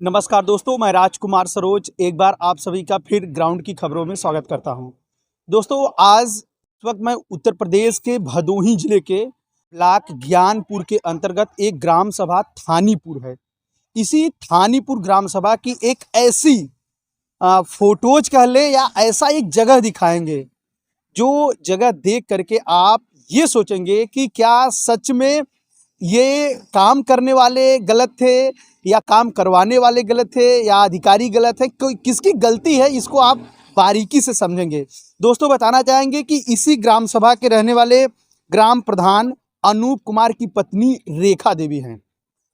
नमस्कार दोस्तों, मैं राजकुमार सरोज एक बार आप सभी का फिर ग्राउंड की खबरों में स्वागत करता हूं। दोस्तों, आज इस वक्त मैं उत्तर प्रदेश के भदोही जिले के ब्लॉक ज्ञानपुर के अंतर्गत एक ग्राम सभा थानीपुर है। इसी थानीपुर ग्राम सभा की एक ऐसी फोटोज कह लें या ऐसा एक जगह दिखाएंगे जो जगह देख करके आप ये सोचेंगे कि क्या सच में ये काम करने वाले गलत थे या काम करवाने वाले गलत थे या अधिकारी गलत है, कोई किसकी गलती है, इसको आप बारीकी से समझेंगे। दोस्तों, बताना चाहेंगे कि इसी ग्राम सभा के रहने वाले ग्राम प्रधान अनूप कुमार की पत्नी रेखा देवी हैं।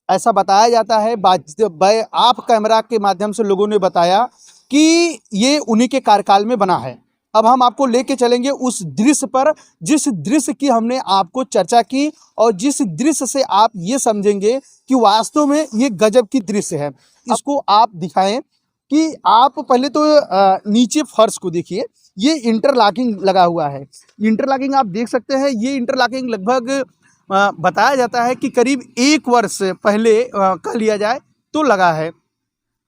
ऐसा बताया जाता है, आप कैमरा के माध्यम से लोगों ने बताया कि ये उन्हीं के कार्यकाल में बना है। अब हम आपको लेके चलेंगे उस दृश्य पर, जिस दृश्य की हमने आपको चर्चा की और जिस दृश्य से आप ये समझेंगे कि वास्तव में ये गजब की दृश्य है। इसको आप दिखाएं कि आप पहले तो नीचे फर्श को देखिए, ये इंटरलॉकिंग लगा हुआ है। इंटरलॉकिंग आप देख सकते हैं। ये इंटरलॉकिंग लगभग बताया जाता है कि करीब 1 वर्ष पहले कह लिया जाए तो लगा है।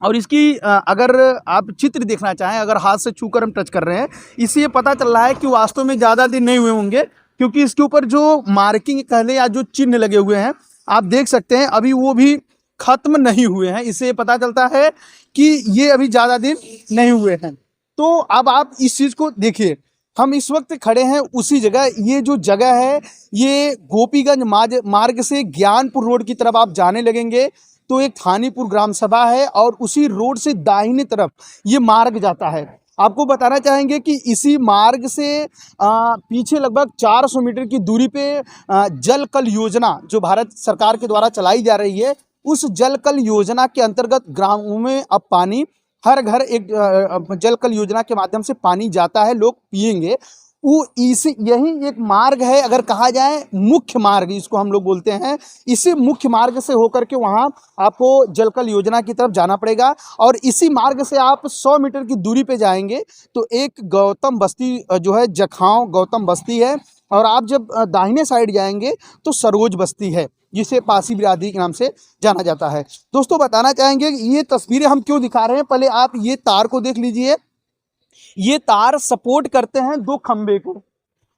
और इसकी अगर आप चित्र देखना चाहें, अगर हाथ से छूकर हम टच कर रहे हैं, इससे ये पता चल रहा है कि वास्तव में ज़्यादा दिन नहीं हुए होंगे, क्योंकि इसके ऊपर जो मार्किंग कह लें या जो चिन्ह लगे हुए हैं आप देख सकते हैं, अभी वो भी खत्म नहीं हुए हैं। इससे पता चलता है कि ये अभी ज़्यादा दिन नहीं हुए हैं। तो अब आप इस चीज़ को देखिए, हम इस वक्त खड़े हैं उसी जगह। ये जो जगह है, ये गोपीगंज मार्ग से ज्ञानपुर रोड की तरफ आप जाने लगेंगे तो एक थानीपुर ग्राम सभा है और उसी रोड से दाहिने तरफ ये मार्ग जाता है। आपको बताना चाहेंगे कि इसी मार्ग से पीछे लगभग 400 मीटर की दूरी पे जल कल योजना जो भारत सरकार के द्वारा चलाई जा रही है, उस जल कल योजना के अंतर्गत ग्रामों में अब पानी हर घर एक जल कल योजना के माध्यम से पानी जाता है, लोग पिएंगे। वो इसी यही एक मार्ग है, अगर कहा जाए मुख्य मार्ग इसको हम लोग बोलते हैं। इसी मुख्य मार्ग से होकर के वहाँ आपको जलकल योजना की तरफ जाना पड़ेगा और इसी मार्ग से आप 100 मीटर की दूरी पे जाएंगे तो एक गौतम बस्ती जो है, जखांव गौतम बस्ती है, और आप जब दाहिने साइड जाएंगे तो सरोज बस्ती है, जिसे पासी बिरादरी के नाम से जाना जाता है। दोस्तों, बताना चाहेंगे ये तस्वीरें हम क्यों दिखा रहे हैं, पहले आप ये तार को देख लीजिए। ये तार सपोर्ट करते हैं 2 खंभे को,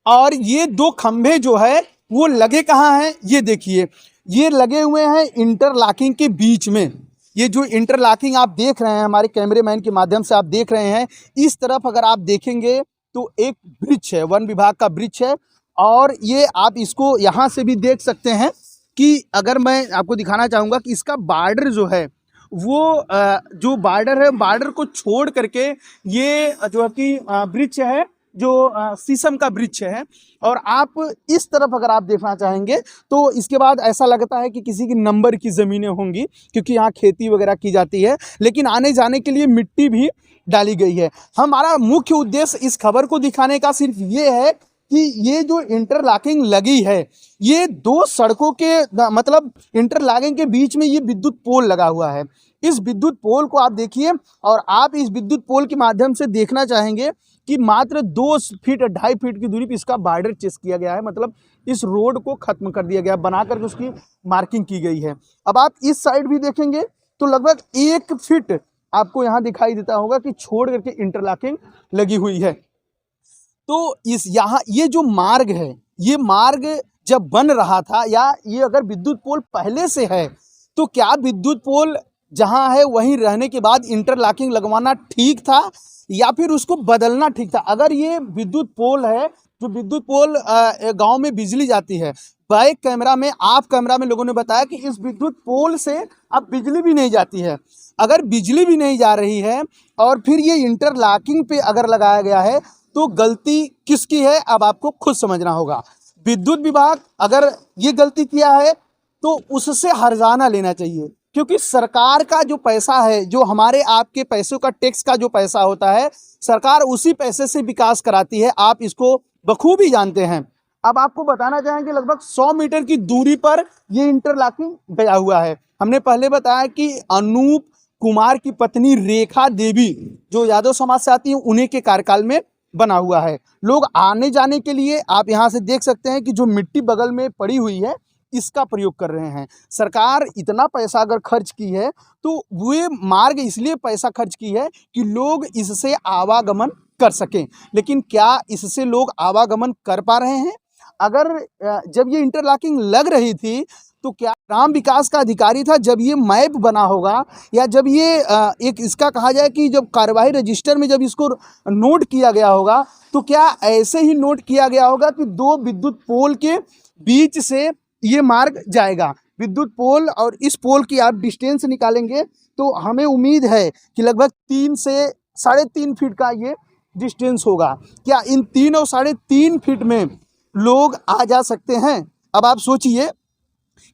और ये 2 खंभे जो है वो लगे कहाँ हैं, ये देखिए, ये लगे हुए हैं इंटरलॉकिंग के बीच में। ये जो इंटरलॉकिंग आप देख रहे हैं, हमारे कैमरेमैन के माध्यम से आप देख रहे हैं, इस तरफ अगर आप देखेंगे तो एक ब्रिज है, वन विभाग का ब्रिज है। और ये आप इसको यहाँ से भी देख सकते हैं कि अगर मैं आपको दिखाना चाहूँगा कि इसका बॉर्डर जो है वो जो बॉर्डर है, बॉर्डर को छोड़ करके ये जो है कि ब्रिज है, जो शीशम का वृक्ष है। और आप इस तरफ अगर आप देखना चाहेंगे तो इसके बाद ऐसा लगता है कि किसी की नंबर की ज़मीनें होंगी, क्योंकि यहाँ खेती वगैरह की जाती है, लेकिन आने जाने के लिए मिट्टी भी डाली गई है। हमारा मुख्य उद्देश्य इस खबर को दिखाने का सिर्फ ये है कि ये जो इंटरलॉकिंग लगी है, ये 2 सड़कों के मतलब इंटरलॉकिंग के बीच में ये विद्युत पोल लगा हुआ है। इस विद्युत पोल को आप देखिए और आप इस विद्युत पोल के माध्यम से देखना चाहेंगे कि मात्र 2 फीट 2.5 फीट की दूरी पर इसका बॉर्डर चेस किया गया है, मतलब इस रोड को खत्म कर दिया गया, बना करके उसकी मार्किंग की गई है। अब आप इस साइड भी देखेंगे तो लगभग 1 फीट आपको यहाँ दिखाई देता होगा कि छोड़ करके इंटरलॉकिंग लगी हुई है। तो इस यहाँ ये जो मार्ग है, ये मार्ग जब बन रहा था, या ये अगर विद्युत पोल पहले से है, तो क्या विद्युत पोल जहाँ है वहीं रहने के बाद इंटरलॉकिंग लगवाना ठीक था या फिर उसको बदलना ठीक था? अगर ये विद्युत पोल है, जो विद्युत पोल गांव में बिजली जाती है, बैक कैमरा में आप कैमरा में लोगों ने बताया कि इस विद्युत पोल से अब बिजली भी नहीं जाती है। अगर बिजली भी नहीं जा रही है और फिर ये इंटरलॉकिंग पे अगर लगाया गया है तो गलती किसकी है, अब आपको खुद समझना होगा। विद्युत विभाग अगर ये गलती किया है तो उससे हर्जाना लेना चाहिए, क्योंकि सरकार का जो पैसा है, जो हमारे आपके पैसों का टैक्स का जो पैसा होता है, सरकार उसी पैसे से विकास कराती है, आप इसको बखूबी जानते हैं। अब आपको बताना चाहेंगे लगभग 100 मीटर की दूरी पर ये इंटरलॉकिंग गया हुआ है। हमने पहले बताया कि अनूप कुमार की पत्नी रेखा देवी जो यादव समाज से आती है, उन्हीं के कार्यकाल में बना हुआ है। लोग आने जाने के लिए आप यहाँ से देख सकते हैं कि जो मिट्टी बगल में पड़ी हुई है, इसका प्रयोग कर रहे हैं। सरकार इतना पैसा अगर खर्च की है तो वे मार्ग इसलिए पैसा खर्च की है कि लोग इससे आवागमन कर सकें, लेकिन क्या इससे लोग आवागमन कर पा रहे हैं? अगर जब ये इंटरलॉकिंग लग रही थी तो क्या ग्राम विकास का अधिकारी था जब ये मैप बना होगा, या जब ये एक इसका कहा जाए कि जब कार्यवाही रजिस्टर में जब इसको नोट किया गया होगा, तो क्या ऐसे ही नोट किया गया होगा कि 2 विद्युत पोल के बीच से ये मार्ग जाएगा? विद्युत पोल और इस पोल की आप डिस्टेंस निकालेंगे तो हमें उम्मीद है कि लगभग 3 से 3.5 फीट का ये डिस्टेंस होगा। क्या इन 3 और 3.5 फीट में लोग आ जा सकते हैं? अब आप सोचिए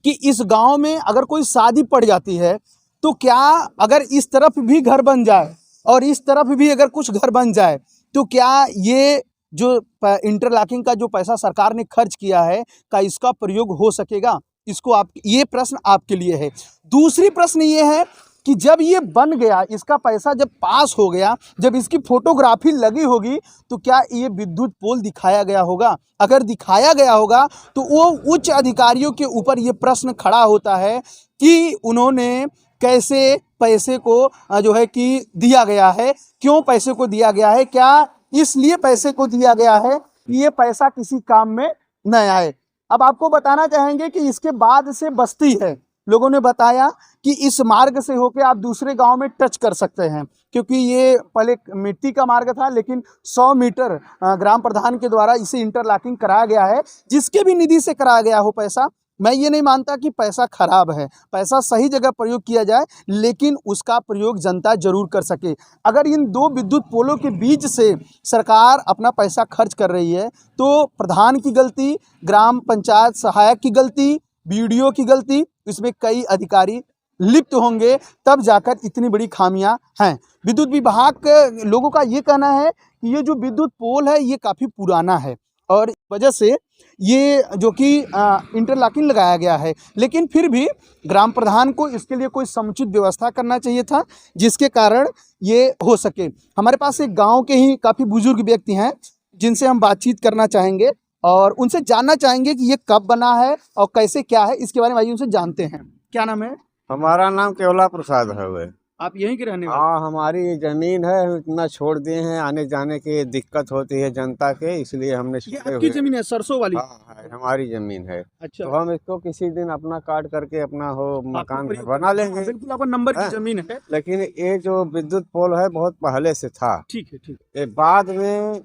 कि इस गांव में अगर कोई शादी पड़ जाती है तो क्या अगर इस तरफ भी घर बन जाए और इस तरफ भी अगर कुछ घर बन जाए तो क्या ये जो इंटरलॉकिंग का जो पैसा सरकार ने खर्च किया है क्या इसका प्रयोग हो सकेगा? इसको आप, ये प्रश्न आपके लिए है। दूसरी प्रश्न ये है कि जब ये बन गया, इसका पैसा जब पास हो गया, जब इसकी फोटोग्राफी लगी होगी तो क्या ये विद्युत पोल दिखाया गया होगा? अगर दिखाया गया होगा तो वो उच्च अधिकारियों के ऊपर ये प्रश्न खड़ा होता है कि उन्होंने कैसे पैसे को जो है कि दिया गया है, क्यों पैसे को दिया गया है, क्या इसलिए पैसे को दिया गया है कि ये पैसा किसी काम में न आए। अब आपको बताना चाहेंगे कि इसके बाद से बस्ती है, लोगों ने बताया कि इस मार्ग से होके आप दूसरे गांव में टच कर सकते हैं, क्योंकि ये पहले मिट्टी का मार्ग था, लेकिन 100 मीटर ग्राम प्रधान के द्वारा इसे इंटरलॉकिंग कराया गया है। जिसके भी निधि से कराया गया हो पैसा, मैं ये नहीं मानता कि पैसा खराब है, पैसा सही जगह प्रयोग किया जाए, लेकिन उसका प्रयोग जनता जरूर कर सके। अगर इन 2 विद्युत पोलों के बीच से सरकार अपना पैसा खर्च कर रही है तो प्रधान की गलती, ग्राम पंचायत सहायक की गलती, बीडीओ की गलती, इसमें कई अधिकारी लिप्त होंगे, तब जाकर इतनी बड़ी खामियां हैं। विद्युत विभाग के लोगों का ये कहना है कि ये जो विद्युत पोल है ये काफ़ी पुराना है और इस वजह से ये जो कि इंटरलॉकिंग लगाया गया है, लेकिन फिर भी ग्राम प्रधान को इसके लिए कोई समुचित व्यवस्था करना चाहिए था जिसके कारण ये हो सके। हमारे पास एक गाँव के ही काफ़ी बुजुर्ग व्यक्ति हैं जिनसे हम बातचीत करना चाहेंगे और उनसे जानना चाहेंगे कि ये कब बना है और कैसे क्या है, इसके बारे में आइए उनसे जानते हैं। क्या नाम है? हमारा नाम केवला प्रसाद है। वे आप यहीं के रहने वाले? हाँ, हमारी जमीन है, हम इतना छोड़ दिए हैं, आने जाने की दिक्कत होती है जनता के, इसलिए हमने ये आपकी जमीन है सरसों वाली? हाँ है, हमारी जमीन है। अच्छा, तो हम इसको किसी दिन अपना काट करके अपना मकान घर बना लेंगे। बिल्कुल आपका नंबर की हाँ। जमीन है। लेकिन ये जो विद्युत पोल है बहुत पहले से था। ठीक है, ठीक। ये बाद में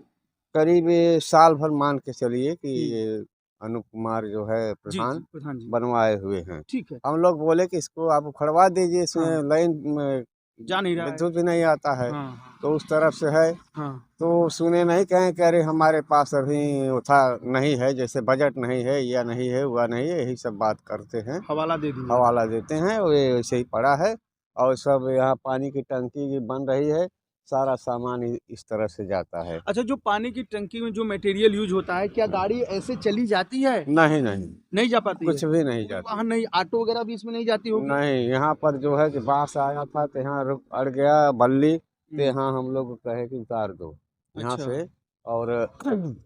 करीब साल भर मान के चलिए कि ये अनूप कुमार जो है प्रधान प्रधान जी बनवाए हुए हैं। ठीक है। हम लोग बोले कि इसको आप उखड़वा दीजिए, इसमें लाइन जा नहीं रहा है। विद्युत भी नहीं आता है। हाँ, तो उस तरफ से है, हाँ, तो सुने नहीं, कहें कि अरे हमारे पास अभी उठा नहीं है, जैसे बजट नहीं है या नहीं है, हुआ नहीं है, यही सब बात करते हैं, हवाला दे दिया। हवाला देते हैं। और ये वैसे ही पड़ा है और सब यहाँ पानी की टंकी बन रही है, सारा सामान इस तरह से जाता है। अच्छा, जो पानी की टंकी में जो मटेरियल यूज होता है, क्या गाड़ी ऐसे चली जाती है? नहीं नहीं, नहीं जा पाती कुछ है? भी नहीं जाता। वाहन नहीं, ऑटो वगैरह भी इसमें नहीं जाती होगी? नहीं, यहाँ पर जो है कि बांस आया था तो यहाँ रुक अड़ गया बल्ली, तो यहाँ हम लोग कहे कि उतार दो यहाँ अच्छा। से। और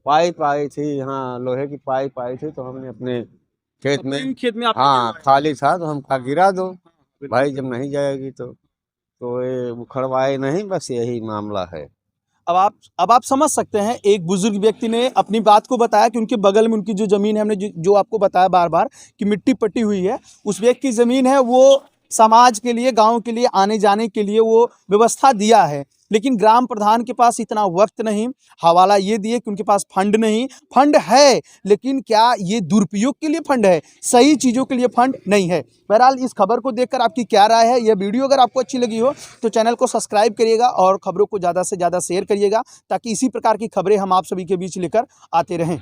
पाइप आई थी, यहाँ लोहे की पाइप आई थी, तो हमने अपने खेत में, खेत में आप? हाँ खाली था, तो हम कहा गिरा दो भाई, जब नहीं जाएगी तो ये उखड़वाए नहीं, बस यही मामला है। अब आप समझ सकते हैं, एक बुजुर्ग व्यक्ति ने अपनी बात को बताया कि उनके बगल में उनकी जो ज़मीन है, हमने जो आपको बताया बार बार कि मिट्टी पट्टी हुई है, उस व्यक्ति की ज़मीन है, वो समाज के लिए, गांव के लिए आने जाने के लिए वो व्यवस्था दिया है, लेकिन ग्राम प्रधान के पास इतना वक्त नहीं। हवाला ये दिए कि उनके पास फंड नहीं। फंड है, लेकिन क्या ये दुरुपयोग के लिए फंड है? सही चीज़ों के लिए फंड नहीं है। बहरहाल इस खबर को देखकर आपकी क्या राय है? यह वीडियो अगर आपको अच्छी लगी हो तो चैनल को सब्सक्राइब करिएगा और खबरों को ज़्यादा से ज़्यादा शेयर करिएगा, ताकि इसी प्रकार की खबरें हम आप सभी के बीच लेकर आते रहें।